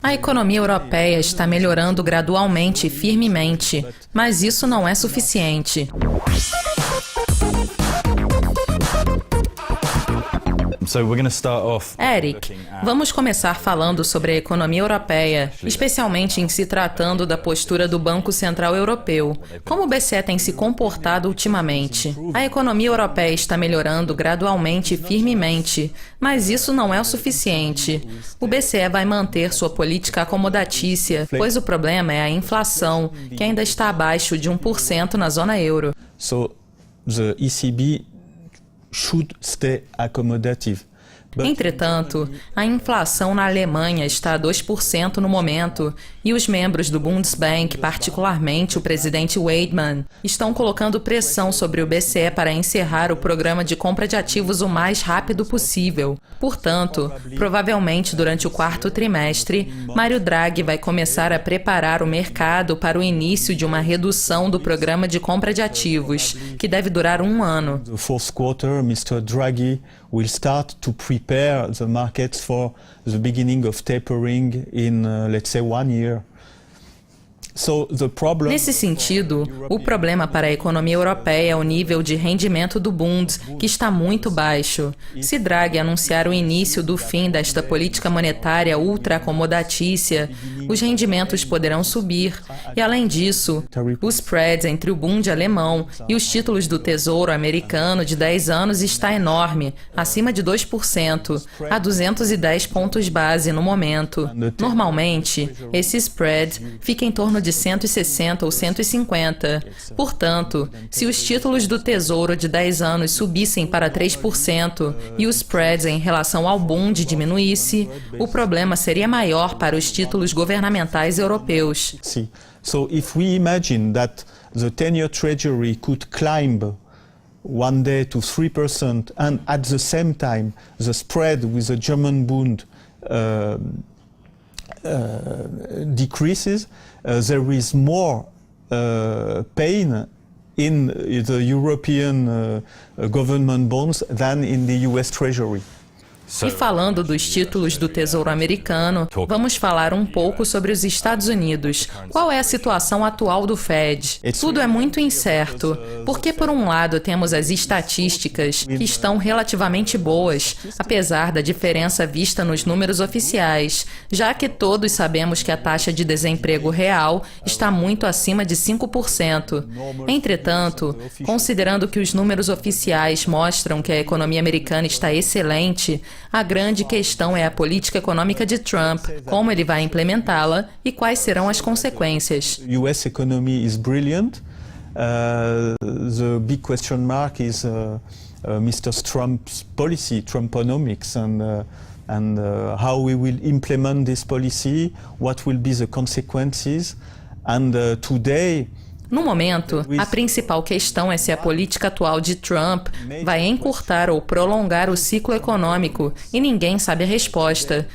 A economia europeia está melhorando gradualmente e firmemente, mas isso não é suficiente. Eric, vamos começar falando sobre a economia europeia, especialmente em se tratando da postura do Banco Central Europeu. Como o BCE tem se comportado ultimamente? A economia europeia está melhorando gradualmente e firmemente, mas isso não é o suficiente. O BCE vai manter sua política acomodatícia, pois o problema é a inflação, que ainda está abaixo de 1% na zona euro. So the ECB should stay accommodative. Entretanto, a inflação na Alemanha está a 2% no momento e os membros do Bundesbank, particularmente o presidente Weidmann, estão colocando pressão sobre o BCE para encerrar o programa de compra de ativos o mais rápido possível. Portanto, provavelmente durante o quarto trimestre, Mário Draghi vai começar a preparar o mercado para o início de uma redução do programa de compra de ativos, que deve durar um ano. The fourth quarter, Mr. Draghi will start to prepare the markets for the beginning of tapering in, let's say, 1 year. Nesse sentido, o problema para a economia europeia é o nível de rendimento do Bund, que está muito baixo. Se Draghi anunciar o início do fim desta política monetária ultra-acomodatícia, os rendimentos poderão subir. E, além disso, o spread entre o Bund alemão e os títulos do Tesouro americano de 10 anos está enorme, acima de 2%, a 210 pontos base no momento. Normalmente, esse spread fica em torno de 160 ou 150. Portanto, se os títulos do Tesouro de 10 anos subissem para 3% e o spread em relação ao Bund diminuísse, o problema seria maior para os títulos governamentais europeus. So if we imagine that the 10-year Treasury could climb one day to 3% and at the same time the spread with the German Bund decreases, there is more pain in the European government bonds than in the US Treasury. E falando dos títulos do Tesouro americano, vamos falar um pouco sobre os Estados Unidos. Qual é a situação atual do Fed? Tudo é muito incerto, porque por um lado temos as estatísticas, que estão relativamente boas, apesar da diferença vista nos números oficiais, já que todos sabemos que a taxa de desemprego real está muito acima de 5%. Entretanto, considerando que os números oficiais mostram que a economia americana está excelente, a grande questão é a política econômica de Trump, como ele vai implementá-la e quais serão as consequências. The US economy is brilliant. The big question mark is Mr. Trump's policy, Trumponomics, and how we will implement this policy, what will be the consequences. And today, no momento, a principal questão é se a política atual de Trump vai encurtar ou prolongar o ciclo econômico, e ninguém sabe a resposta.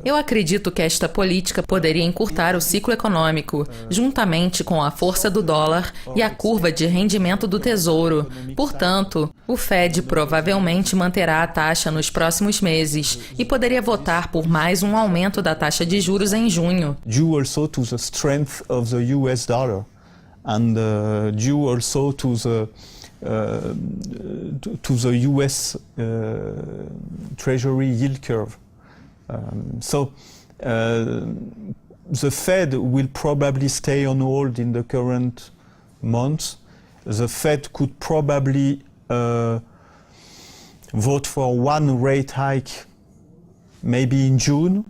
Eu acredito que esta política poderia encurtar o ciclo econômico, juntamente com a força do dólar e a curva de rendimento do Tesouro. Portanto, o Fed provavelmente manterá a taxa nos próximos meses e poderia votar por mais um aumento da taxa de juros em junho. Due also to the strength of the US dollar and due also to the US Treasury yield curve. The Fed will probably stay on hold in the current months. The Fed could probably vote for one rate hike maybe in June.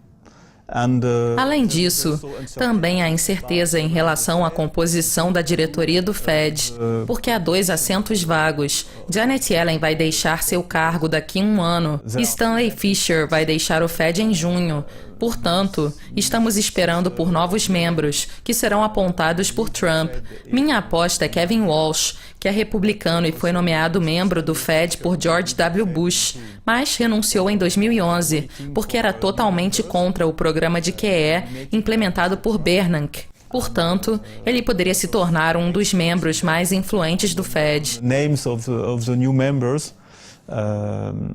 Além disso, também há incerteza em relação à composição da diretoria do Fed, porque há 2 assentos vagos. Janet Yellen vai deixar seu cargo daqui a um ano e Stanley Fischer vai deixar o Fed em junho. Portanto, estamos esperando por novos membros, que serão apontados por Trump. Minha aposta é Kevin Walsh, que é republicano e foi nomeado membro do Fed por George W. Bush, mas renunciou em 2011, porque era totalmente contra o programa de QE implementado por Bernanke. Portanto, ele poderia se tornar um dos membros mais influentes do Fed. Names of the new members,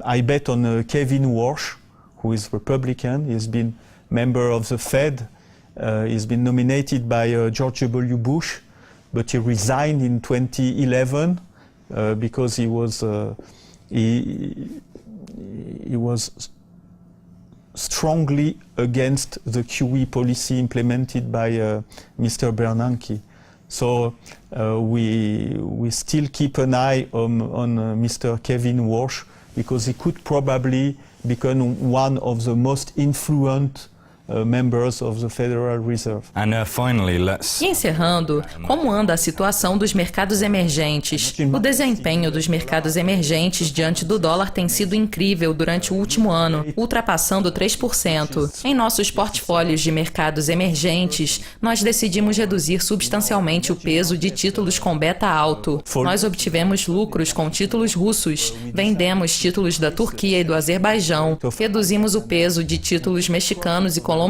I bet on Kevin Walsh, who is Republican. He's been member of the Fed. He's been nominated by George W. Bush, but he resigned in 2011 because he was strongly against the QE policy implemented by Mr. Bernanke. So we still keep an eye on Mr. Kevin Warsh, because he could probably become one of the most influent members of the Federal Reserve. And finally, let's... E encerrando, como anda a situação dos mercados emergentes? O desempenho dos mercados emergentes diante do dólar tem sido incrível durante o último ano, ultrapassando 3%. Em nossos portfólios de mercados emergentes, nós decidimos reduzir substancialmente o peso de títulos com beta alto. Nós obtivemos lucros com títulos russos, vendemos títulos da Turquia e do Azerbaijão, reduzimos o peso de títulos mexicanos e colombianos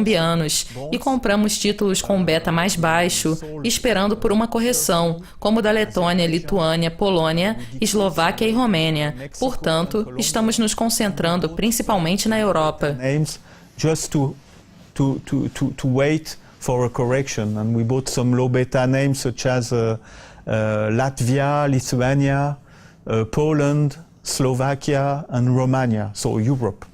e compramos títulos com beta mais baixo, esperando por uma correção, como da Letônia, Lituânia, Polônia, Eslováquia e Romênia. Portanto, estamos nos concentrando principalmente na Europa. Just to wait for a correction, and we bought some low beta names such as Latvia, Lithuania, Poland, Slovakia and Romania, so Europe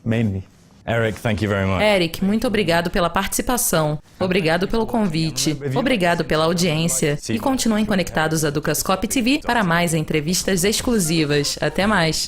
mainly. Eric, thank you very much. Eric, muito obrigado pela participação. Obrigado pelo convite. Obrigado pela audiência. E continuem conectados a Dukascopy TV para mais entrevistas exclusivas. Até mais.